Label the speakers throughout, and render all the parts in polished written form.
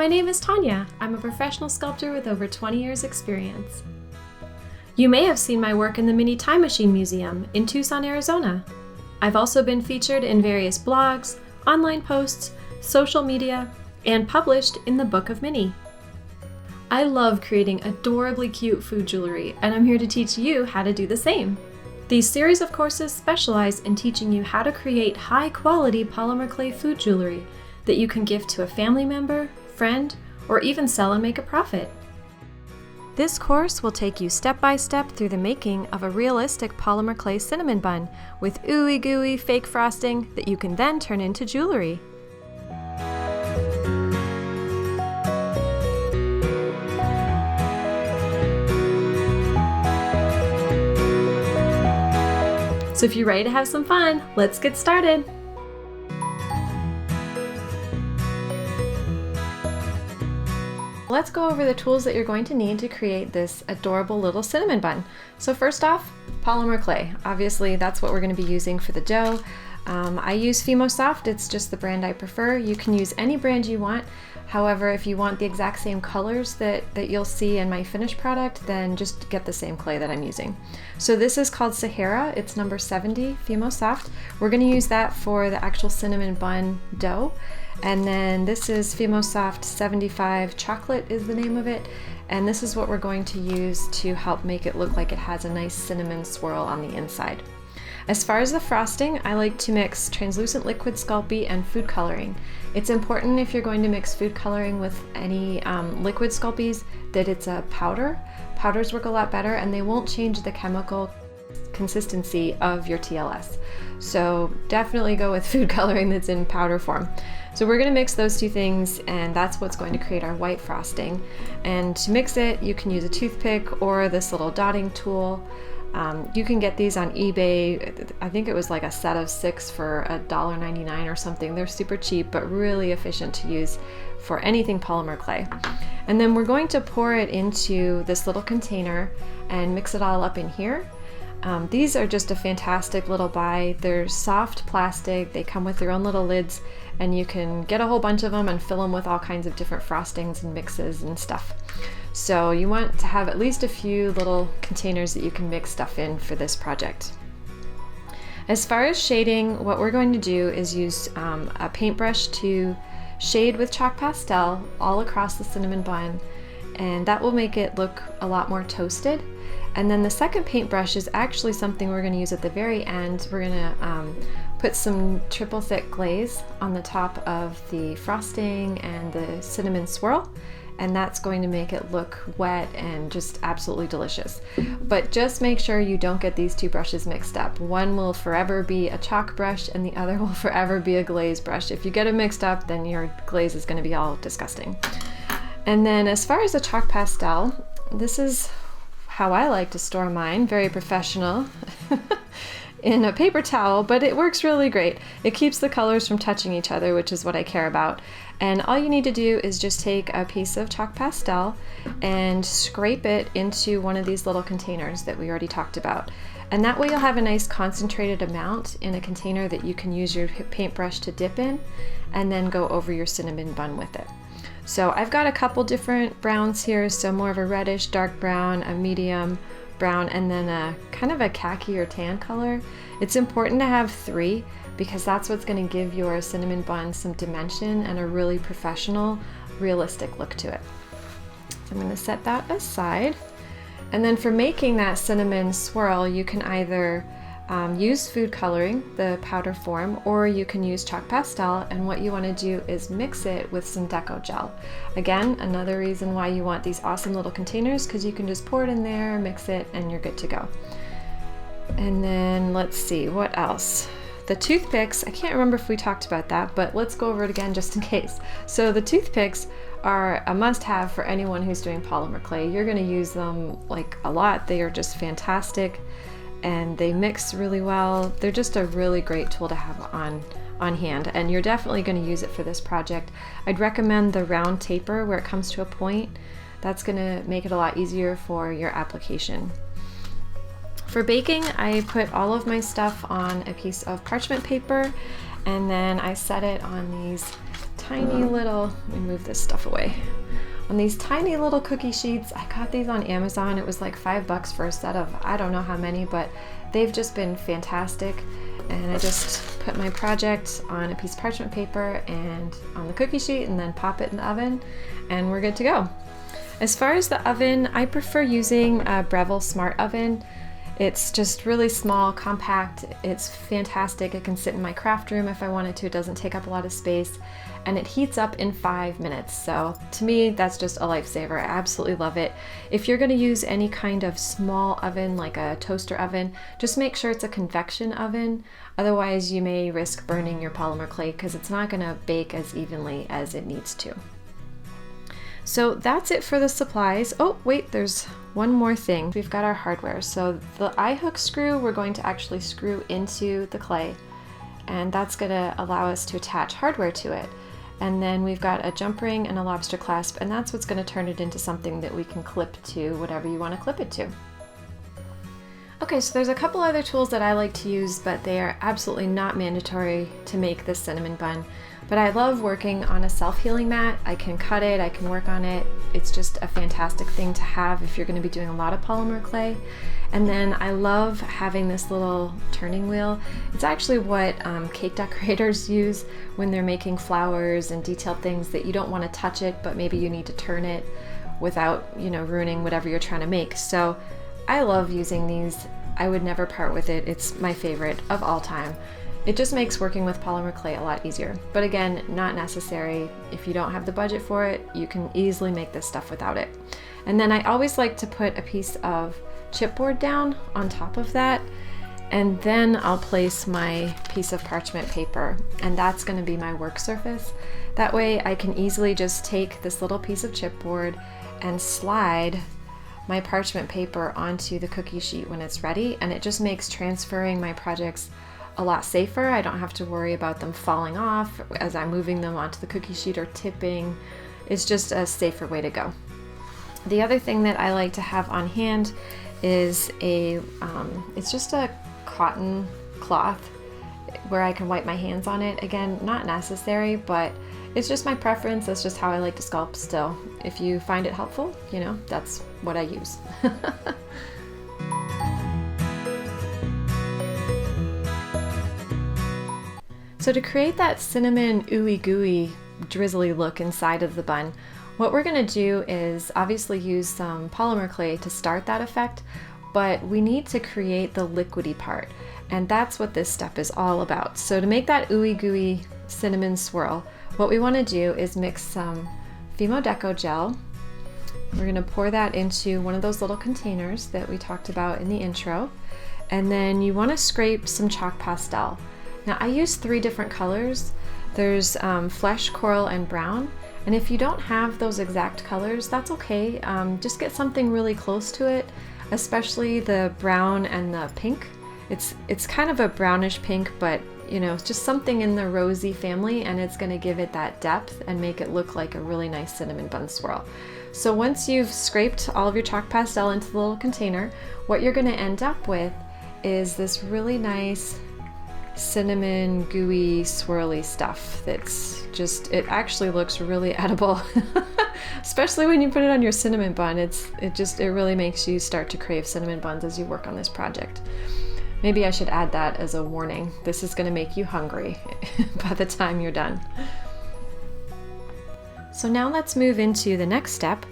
Speaker 1: My name is Tanya. I'm a professional sculptor with over 20 years experience. You may have seen my work in the Mini Time Machine Museum in Tucson, Arizona. I've also been featured in various blogs, online posts, social media, and published in the Book of Mini. I love creating adorably cute food jewelry, and I'm here to teach you how to do the same. These series of courses specialize in teaching you how to create high-quality polymer clay food jewelry that you can give to a family member, friend, or even sell and make a profit. This course will take you step by step through the making of a realistic polymer clay cinnamon bun with ooey gooey fake frosting that you can then turn into jewelry. So if you're ready to have some fun, let's get started. Let's go over the tools that you're going to need to create this adorable little cinnamon bun. So first off, polymer clay. Obviously, that's what we're going to be using for the dough. I use Fimo-Soft. It's just the brand I prefer. You can use any brand you want. However, if you want the exact same colors that you'll see in my finished product, then just get the same clay that I'm using. So this is called Sahara. It's number 70 Fimo-Soft. We're going to use that for the actual cinnamon bun dough. And then this is Fimo-Soft 75 Chocolate is the name of it. And this is what we're going to use to help make it look like it has a nice cinnamon swirl on the inside. As far as the frosting, I like to mix translucent liquid Sculpey and food coloring. It's important if you're going to mix food coloring with any liquid Sculpeys that it's a powder. Powders work a lot better and they won't change the chemical consistency of your TLS. So definitely go with food coloring that's in powder form. So we're going to mix those two things, and that's what's going to create our white frosting. And to mix it, you can use a toothpick or this little dotting tool. You can get these on eBay. I think it was like a set of 6 for $1.99 or something. They're super cheap, but really efficient to use for anything polymer clay. And then we're going to pour it into this little container and mix it all up in here. These are just a fantastic little buy. They're soft plastic. They come with their own little lids, and you can get a whole bunch of them and fill them with all kinds of different frostings and mixes and stuff. So you want to have at least a few little containers that you can mix stuff in for this project. As far as shading, what we're going to do is use a paintbrush to shade with chalk pastel all across the cinnamon bun, and that will make it look a lot more toasted. And then the second paintbrush is actually something we're going to use at the very end. We're going to put some triple thick glaze on the top of the frosting and the cinnamon swirl, and that's going to make it look wet and just absolutely delicious. But just make sure you don't get these two brushes mixed up. One will forever be a chalk brush and the other will forever be a glaze brush. If you get it mixed up, then your glaze is going to be all disgusting. And then as far as the chalk pastel, this is how I like to store mine, very professional, in a paper towel, but it works really great. It keeps the colors from touching each other, which is what I care about. And all you need to do is just take a piece of chalk pastel and scrape it into one of these little containers that we already talked about. And that way you'll have a nice concentrated amount in a container that you can use your paintbrush to dip in and then go over your cinnamon bun with it. So I've got a couple different browns here, so more of a reddish dark brown, a medium brown, and then a kind of a khaki or tan color. It's important to have 3 because that's what's going to give your cinnamon bun some dimension and a really professional, realistic look to it. So I'm going to set that aside. And then for making that cinnamon swirl, you can either use food coloring, the powder form, or you can use chalk pastel, and what you want to do is mix it with some deco gel. Again, another reason why you want these awesome little containers, because you can just pour it in there, mix it, and you're good to go. And then let's see, what else? The toothpicks, I can't remember if we talked about that, but let's go over it again just in case. So the toothpicks are a must-have for anyone who's doing polymer clay. You're going to use them like a lot. They are just fantastic and they mix really well. They're just a really great tool to have on hand, and you're definitely going to use it for this project. I'd recommend the round taper where it comes to a point. That's going to make it a lot easier for your application. For baking, I put all of my stuff on a piece of parchment paper, and then I set it on these tiny little, let me move this stuff away. On these tiny little cookie sheets, I got these on Amazon. It was like $5 for a set of, I don't know how many, but they've just been fantastic. And I just put my project on a piece of parchment paper and on the cookie sheet and then pop it in the oven and we're good to go. As far as the oven, I prefer using a Breville Smart Oven. It's just really small, compact, it's fantastic. It can sit in my craft room if I wanted to. It doesn't take up a lot of space and it heats up in 5 minutes. So to me, that's just a lifesaver. I absolutely love it. If you're gonna use any kind of small oven, like a toaster oven, just make sure it's a convection oven. Otherwise, you may risk burning your polymer clay because it's not gonna bake as evenly as it needs to. So that's it for the supplies. Oh, wait, there's one more thing. We've got our hardware. So the eye hook screw, we're going to actually screw into the clay, and that's gonna allow us to attach hardware to it. And then we've got a jump ring and a lobster clasp, and that's what's gonna turn it into something that we can clip to whatever you wanna clip it to. Okay, so there's a couple other tools that I like to use, but they are absolutely not mandatory to make this cinnamon bun. But I love working on a self-healing mat. I can cut it, I can work on it. It's just a fantastic thing to have if you're gonna be doing a lot of polymer clay. And then I love having this little turning wheel. It's actually what cake decorators use when they're making flowers and detailed things that you don't wanna touch it, but maybe you need to turn it without, ruining whatever you're trying to make. So I love using these. I would never part with it. It's my favorite of all time. It just makes working with polymer clay a lot easier. But again, not necessary. If you don't have the budget for it, you can easily make this stuff without it. And then I always like to put a piece of chipboard down on top of that, and then I'll place my piece of parchment paper, and that's gonna be my work surface. That way I can easily just take this little piece of chipboard and slide my parchment paper onto the cookie sheet when it's ready, and it just makes transferring my projects a lot safer. I don't have to worry about them falling off as I'm moving them onto the cookie sheet or tipping. It's just a safer way to go. The other thing that I like to have on hand is it's just a cotton cloth where I can wipe my hands on it. Again, not necessary, but it's just my preference. That's just how I like to sculpt still. If you find it helpful, that's what I use. So to create that cinnamon ooey gooey drizzly look inside of the bun, what we're gonna do is obviously use some polymer clay to start that effect, but we need to create the liquidy part. And that's what this step is all about. So to make that ooey gooey cinnamon swirl, what we wanna do is mix some Fimo Deco gel. We're gonna pour that into one of those little containers that we talked about in the intro. And then you wanna scrape some chalk pastel. Now I use 3 different colors. There's flesh, coral, and brown. And if you don't have those exact colors, that's okay. Just get something really close to it, especially the brown and the pink. It's kind of a brownish pink, but it's just something in the rosy family, and it's gonna give it that depth and make it look like a really nice cinnamon bun swirl. So once you've scraped all of your chalk pastel into the little container, what you're gonna end up with is this really nice cinnamon gooey swirly stuff that's just, it actually looks really edible. Especially when you put it on your cinnamon bun. It really makes you start to crave cinnamon buns as you work on this project. Maybe I should add that as a warning. This is going to make you hungry by the time you're done. So now let's move into the next step,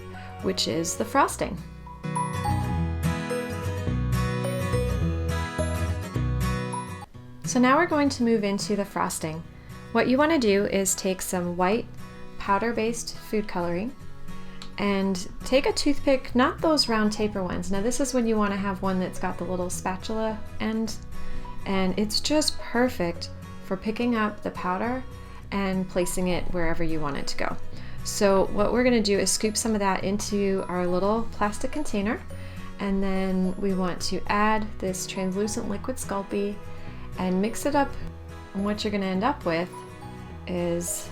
Speaker 1: which is the frosting. So now we're going to move into the frosting. What you want to do is take some white powder-based food coloring and take a toothpick, not those round taper ones. Now this is when you want to have one that's got the little spatula end, and it's just perfect for picking up the powder and placing it wherever you want it to go. So what we're going to do is scoop some of that into our little plastic container, and then we want to add this translucent liquid Sculpey and mix it up. And what you're going to end up with is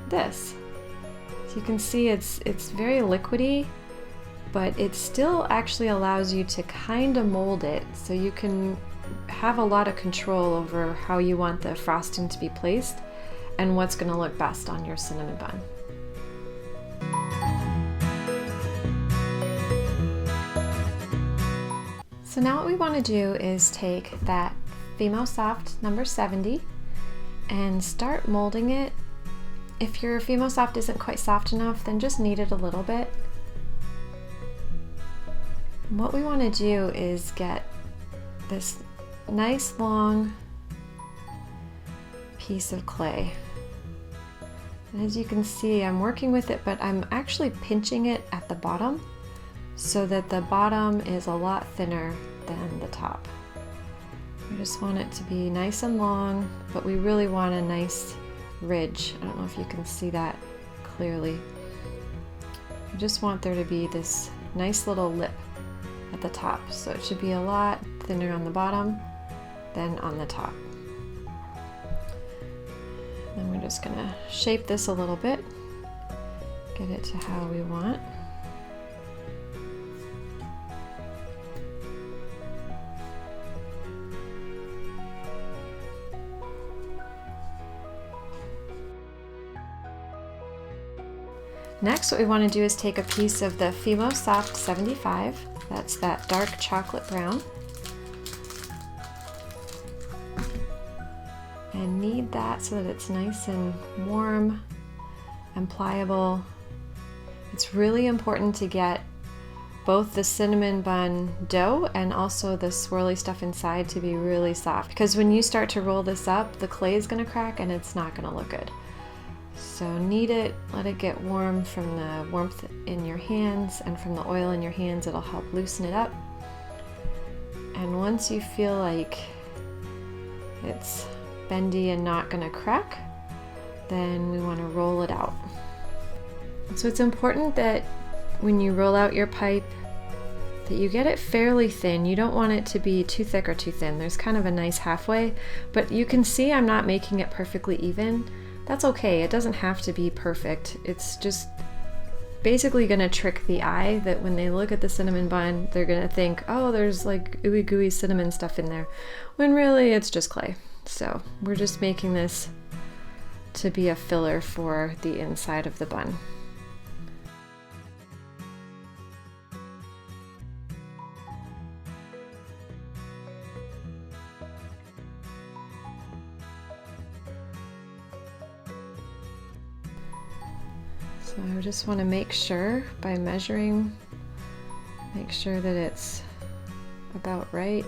Speaker 1: this. So you can see it's very liquidy, but it still actually allows you to kind of mold it, so you can have a lot of control over how you want the frosting to be placed. and what's going to look best on your cinnamon bun. So now what we want to do is take that Fimo Soft number 70 and start molding it. If your Fimo Soft isn't quite soft enough, then just knead it a little bit. And what we want to do is get this nice long piece of clay. And as you can see, I'm working with it, but I'm actually pinching it at the bottom so that the bottom is a lot thinner than the top. We just want it to be nice and long, but we really want a nice ridge. I don't know if you can see that clearly. I just want there to be this nice little lip at the top, so it should be a lot thinner on the bottom than on the top. Then we're just gonna shape this a little bit, get it to how we want. Next, what we want to do is take a piece of the Fimo Soft 75, that's that dark chocolate brown, and knead that so that it's nice and warm and pliable. It's really important to get both the cinnamon bun dough and also the swirly stuff inside to be really soft, because when you start to roll this up, the clay is going to crack and it's not going to look good. So knead it, let it get warm from the warmth in your hands and from the oil in your hands. It'll help loosen it up. And once you feel like it's bendy and not going to crack, then we want to roll it out. So it's important that when you roll out your pipe that you get it fairly thin. You don't want it to be too thick or too thin. There's kind of a nice halfway, but you can see I'm not making it perfectly even. That's okay, it doesn't have to be perfect. It's just basically gonna trick the eye that when they look at the cinnamon bun, they're gonna think, oh, there's like ooey gooey cinnamon stuff in there, when really it's just clay. So we're just making this to be a filler for the inside of the bun. So I just want to make sure by measuring, make sure that it's about right.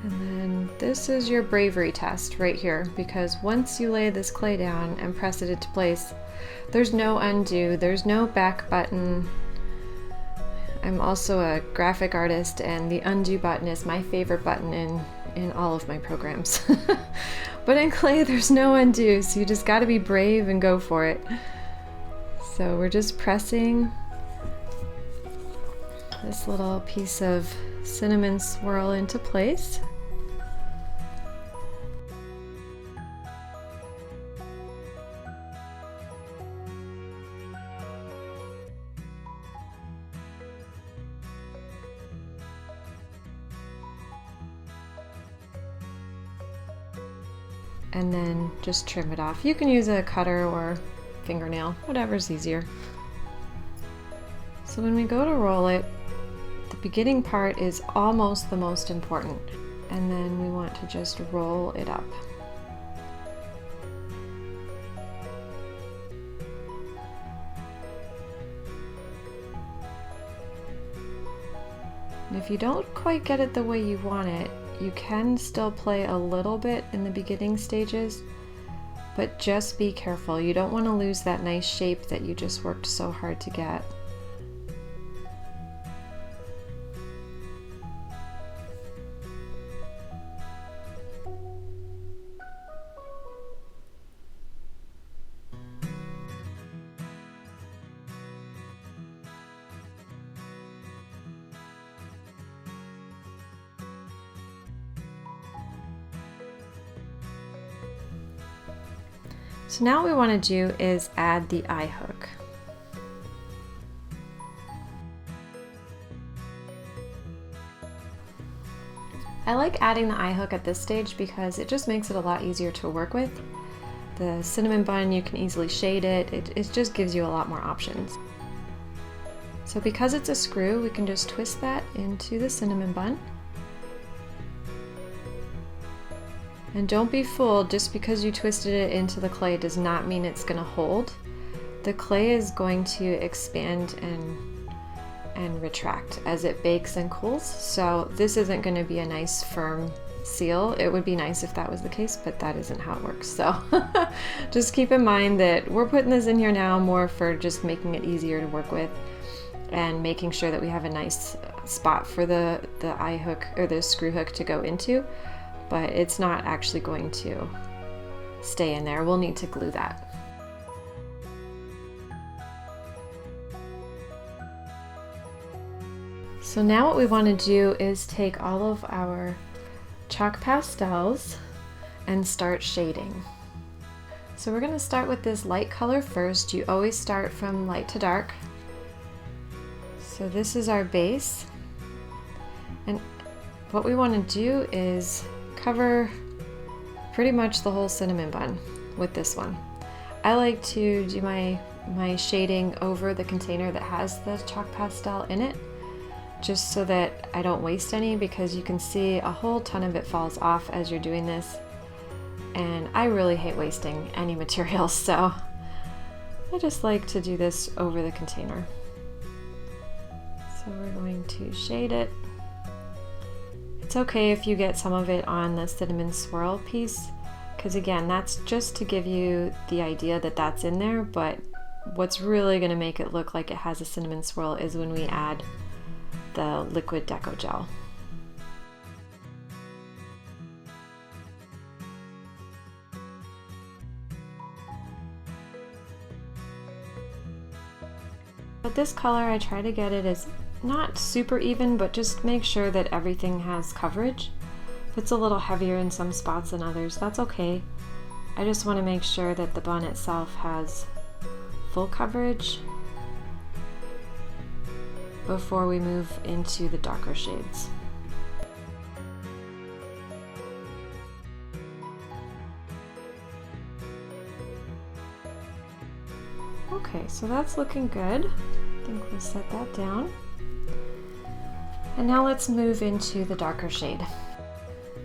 Speaker 1: And then this is your bravery test right here, because once you lay this clay down and press it into place, there's no undo, there's no back button. I'm also a graphic artist, and the undo button is my favorite button in all of my programs. But in clay, there's no undo, so you just gotta be brave and go for it. So we're just pressing this little piece of cinnamon swirl into place. And then just trim it off. You can use a cutter or fingernail, whatever's easier. So when we go to roll it, the beginning part is almost the most important, and then we want to just roll it up. And if you don't quite get it the way you want it, you can still play a little bit in the beginning stages, but just be careful. You don't want to lose that nice shape that you just worked so hard to get. So now what we want to do is add the eye hook. I like adding the eye hook at this stage because it just makes it a lot easier to work with. The cinnamon bun, you can easily shade it. It just gives you a lot more options. So because it's a screw, we can just twist that into the cinnamon bun. And don't be fooled, just because you twisted it into the clay does not mean it's going to hold. The clay is going to expand and retract as it bakes and cools. So this isn't going to be a nice firm seal. It would be nice if that was the case, but that isn't how it works. So just keep in mind that we're putting this in here now more for just making it easier to work with and making sure that we have a nice spot for the eye hook or the screw hook to go into. But it's not actually going to stay in there. We'll need to glue that. So now what we want to do is take all of our chalk pastels and start shading. So we're going to start with this light color first. You always start from light to dark. So this is our base. And what we want to do is cover pretty much the whole cinnamon bun with this one. I like to do my shading over the container that has the chalk pastel in it, just so that I don't waste any, because you can see a whole ton of it falls off as you're doing this, and I really hate wasting any materials, so I just like to do this over the container. So we're going to shade it. It's okay if you get some of it on the cinnamon swirl piece, because again, that's just to give you the idea that that's in there, but what's really going to make it look like it has a cinnamon swirl is when we add the liquid deco gel. But this color, I try to get it as not super even, but just make sure that everything has coverage. If it's a little heavier in some spots than others, that's okay. I just want to make sure that the bun itself has full coverage before we move into the darker shades. Okay, so that's looking good. I think we'll set that down. And now let's move into the darker shade.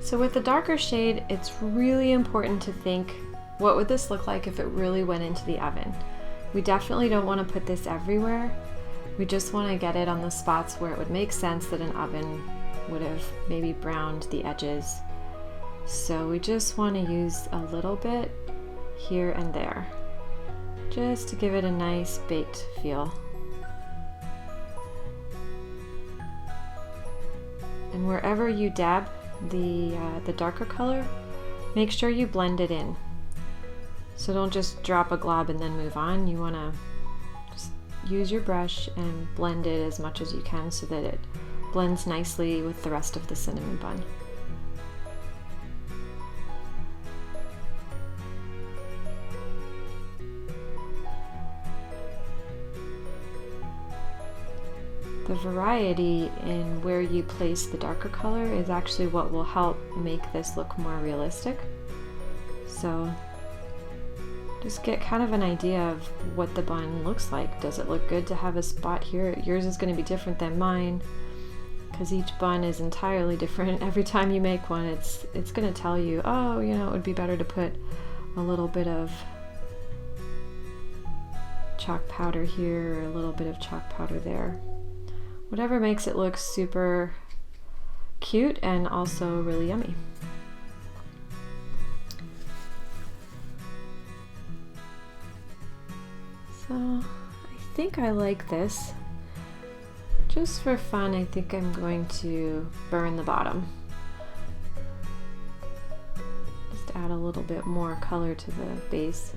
Speaker 1: So with the darker shade, it's really important to think, what would this look like if it really went into the oven? We definitely don't want to put this everywhere. We just want to get it on the spots where it would make sense that an oven would have maybe browned the edges. So we just want to use a little bit here and there, just to give it a nice baked feel. And wherever you dab the darker color, make sure you blend it in. So don't just drop a glob and then move on. You want to just use your brush and blend it as much as you can so that it blends nicely with the rest of the cinnamon bun. The variety in where you place the darker color is actually what will help make this look more realistic. So just get kind of an idea of what the bun looks like. Does it look good to have a spot here? Yours is going to be different than mine because each bun is entirely different. Every time you make one, it's going to tell you, oh, you know, it would be better to put a little bit of chalk powder here or a little bit of chalk powder there. Whatever makes it look super cute and also really yummy. So I think I like this. Just for fun, I think I'm going to burn the bottom. Just add a little bit more color to the base.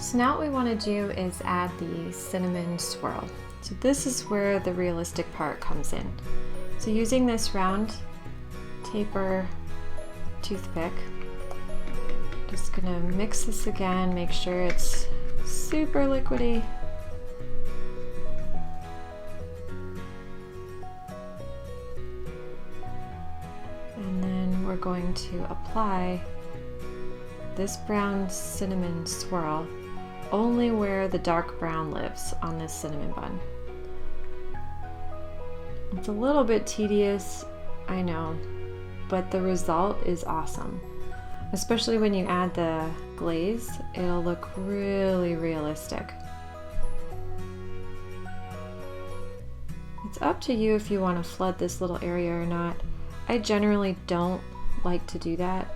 Speaker 1: So now what we want to do is add the cinnamon swirl. So this is where the realistic part comes in. So using this round taper toothpick, just gonna mix this again, make sure it's super liquidy. And then we're going to apply this brown cinnamon swirl only where the dark brown lives on this cinnamon bun. It's a little bit tedious, I know, but the result is awesome. Especially when you add the glaze, it'll look really realistic. It's up to you if you want to flood this little area or not. I generally don't like to do that.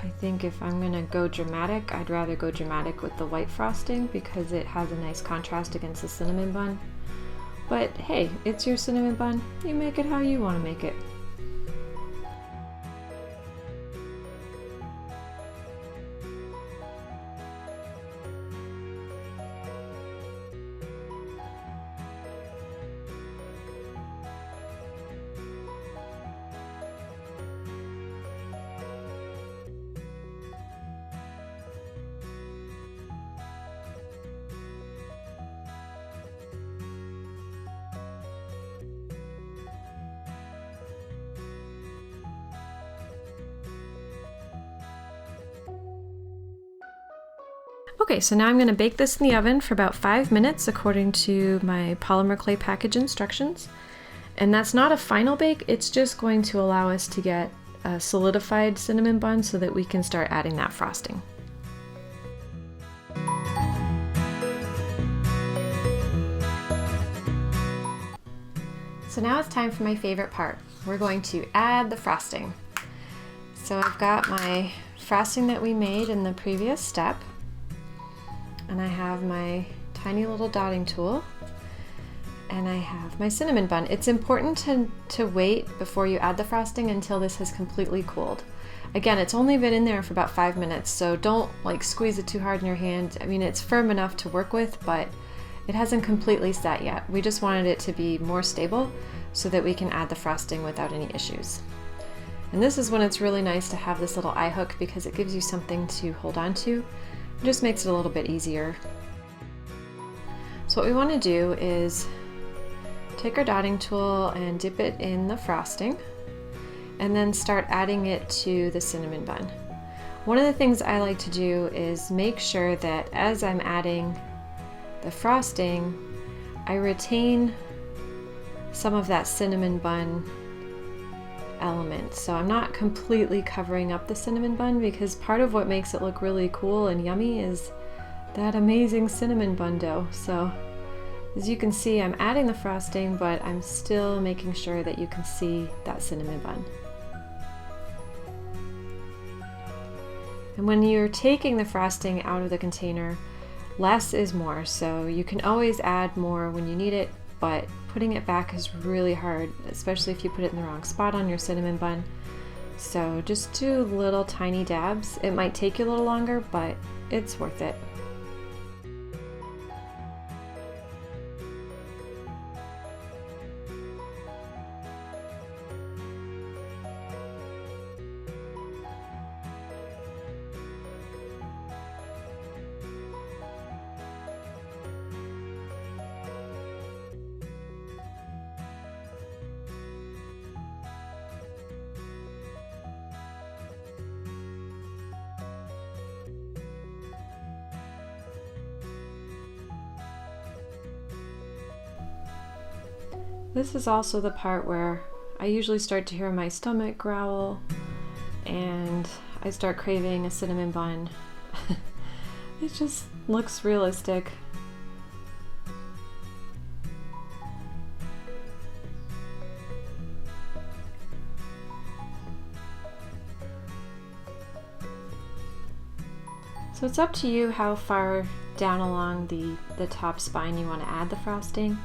Speaker 1: I think if I'm gonna go dramatic, I'd rather go dramatic with the white frosting because it has a nice contrast against the cinnamon bun. But hey, it's your cinnamon bun. You make it how you want to make it. Okay, so now I'm going to bake this in the oven for about 5 minutes according to my polymer clay package instructions. And that's not a final bake, it's just going to allow us to get a solidified cinnamon bun so that we can start adding that frosting. So now it's time for my favorite part. We're going to add the frosting. So I've got my frosting that we made in the previous step. And I have my tiny little dotting tool, and I have my cinnamon bun. It's important to wait before you add the frosting until this has completely cooled. Again, it's only been in there for about 5 minutes, so don't like squeeze it too hard in your hand. I mean, it's firm enough to work with, but it hasn't completely set yet. We just wanted it to be more stable so that we can add the frosting without any issues. And this is when it's really nice to have this little eye hook because it gives you something to hold on to. It just makes it a little bit easier. So what we want to do is take our dotting tool and dip it in the frosting and then start adding it to the cinnamon bun. One of the things I like to do is make sure that as I'm adding the frosting, I retain some of that cinnamon bun element. So I'm not completely covering up the cinnamon bun because part of what makes it look really cool and yummy is that amazing cinnamon bun dough. So as you can see, I'm adding the frosting, but I'm still making sure that you can see that cinnamon bun. And when you're taking the frosting out of the container, less is more. So you can always add more when you need it, but putting it back is really hard, especially if you put it in the wrong spot on your cinnamon bun. So just do little tiny dabs. It might take you a little longer, but it's worth it. This is also the part where I usually start to hear my stomach growl and I start craving a cinnamon bun. It just looks realistic. So it's up to you how far down along the top spine you want to add the frosting.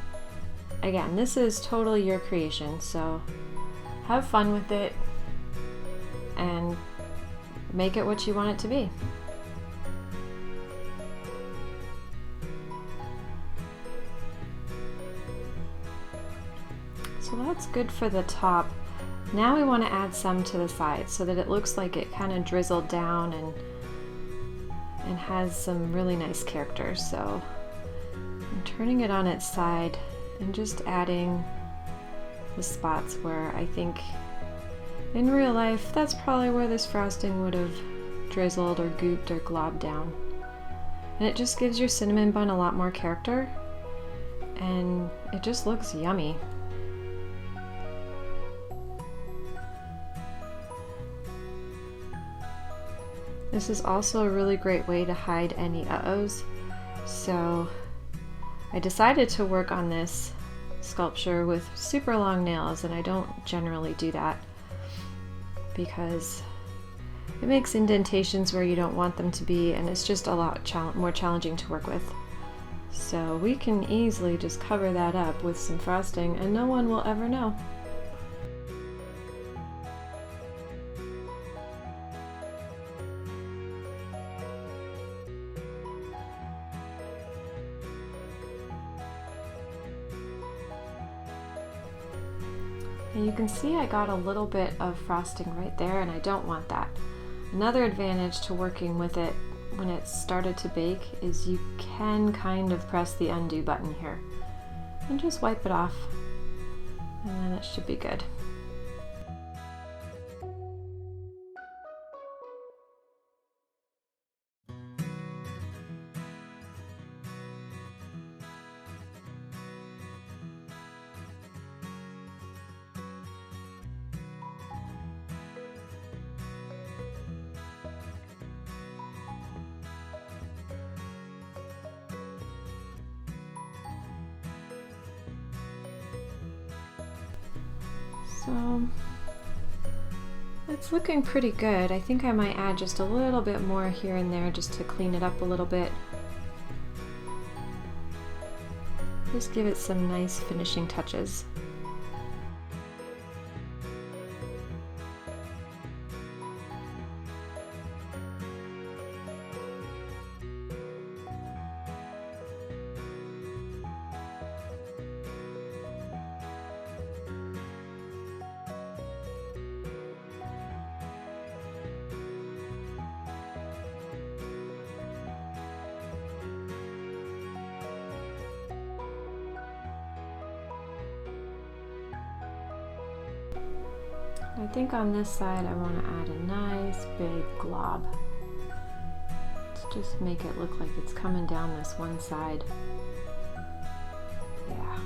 Speaker 1: Again, this is totally your creation, so have fun with it and make it what you want it to be. So that's good for the top. Now we want to add some to the side so that it looks like it kind of drizzled down and has some really nice character. So I'm turning it on its side and just adding the spots where I think in real life that's probably where this frosting would have drizzled or gooped or globbed down. And it just gives your cinnamon bun a lot more character, and it just looks yummy. This is also a really great way to hide any uh-ohs. So I decided to work on this sculpture with super long nails, and I don't generally do that because it makes indentations where you don't want them to be, and it's just a lot more challenging to work with. So we can easily just cover that up with some frosting and no one will ever know. And you can see I got a little bit of frosting right there, and I don't want that. Another advantage to working with it when it's started to bake is you can kind of press the undo button here and just wipe it off, and then it should be good. So it's looking pretty good. I think I might add just a little bit more here and there just to clean it up a little bit. Just give it some nice finishing touches. I think on this side I want to add a nice big glob to just make it look like it's coming down this one side. Yeah.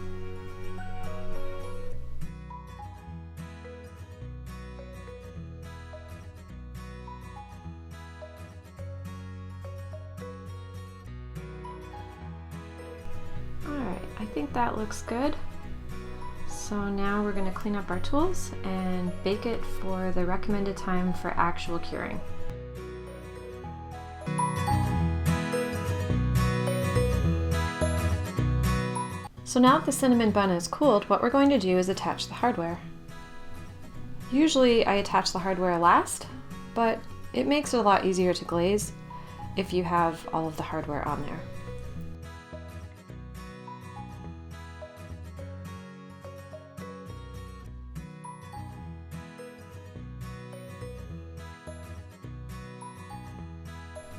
Speaker 1: Alright, I think that looks good. So now we're going to clean up our tools and bake it for the recommended time for actual curing. So now that the cinnamon bun is cooled, what we're going to do is attach the hardware. Usually I attach the hardware last, but it makes it a lot easier to glaze if you have all of the hardware on there.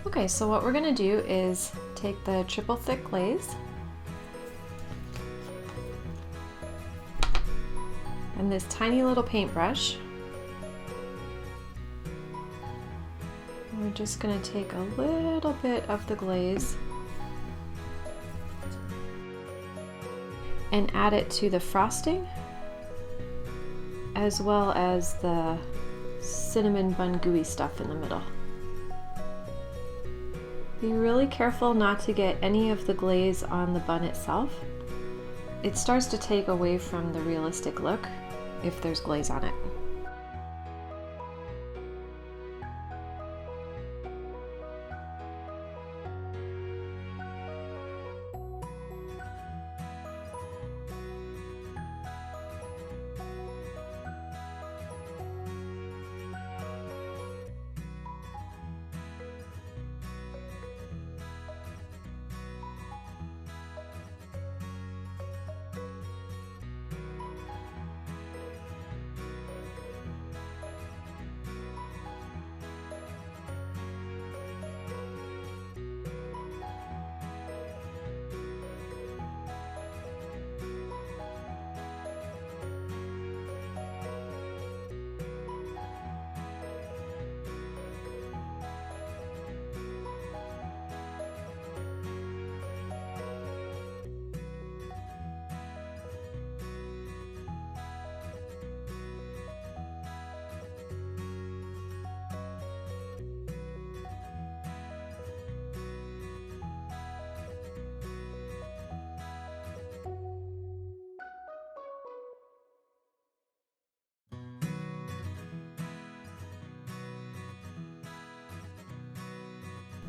Speaker 1: Okay, so what we're going to do is take the triple thick glaze and this tiny little paintbrush. We're just going to take a little bit of the glaze and add it to the frosting as well as the cinnamon bun gooey stuff in the middle. Be really careful not to get any of the glaze on the bun itself. It starts to take away from the realistic look if there's glaze on it.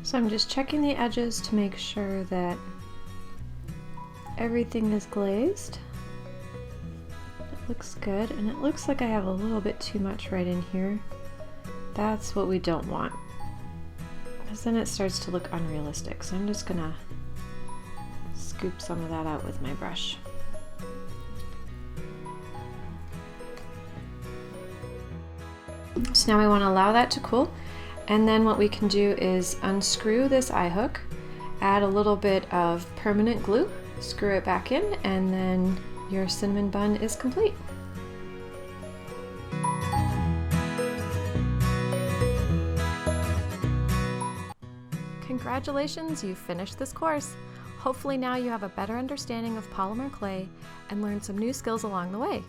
Speaker 1: So I'm just checking the edges to make sure that everything is glazed. It looks good, and it looks like I have a little bit too much right in here. That's what we don't want, because then it starts to look unrealistic. So I'm just gonna scoop some of that out with my brush. So now we want to allow that to cool, and then what we can do is unscrew this eye hook, add a little bit of permanent glue, screw it back in, and then your cinnamon bun is complete. Congratulations, you've finished this course. Hopefully now you have a better understanding of polymer clay and learned some new skills along the way.